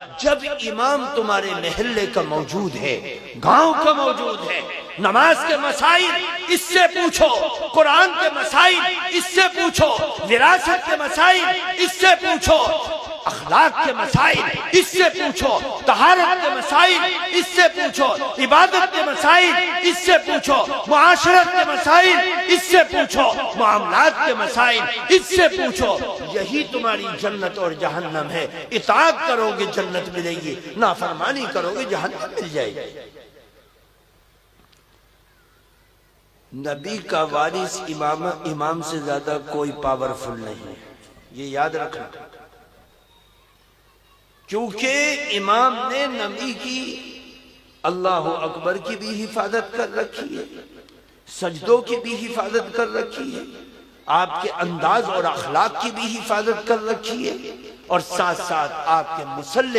जब इमाम तुम्हारे महल्ले का मौजूद है, गांव का मौजूद है, नमाज के मसाइल इससे पूछो, कुरान के मसाइल इससे पूछो, विरासत के मसाइल इससे पूछो, अखलाक के मसाइल इससे पूछो, तहारत के मसाइल इससे पूछो, इबादत के मसाइल इससे पूछो, मुआशरत के मसाइल इससे पूछो, मामलात के मसाइल इससे पूछो। यही तुम्हारी जन्नत और जहन्नम है। इताअत करोगे जन्नत मिलेगी, नाफरमानी करोगे जहन्नम मिल जाएगी। नबी का वारिस इमाम से ज्यादा कोई पावरफुल नहीं है, ये याद रखना। क्योंकि इमाम ने नबी की अल्लाह अकबर की भी हिफाजत कर रखी है, सजदों की भी हिफाजत कर रखी है, आपके अंदाज और अखलाक की भी हिफाजत कर रखी है, और साथ साथ आपके मुसल्ले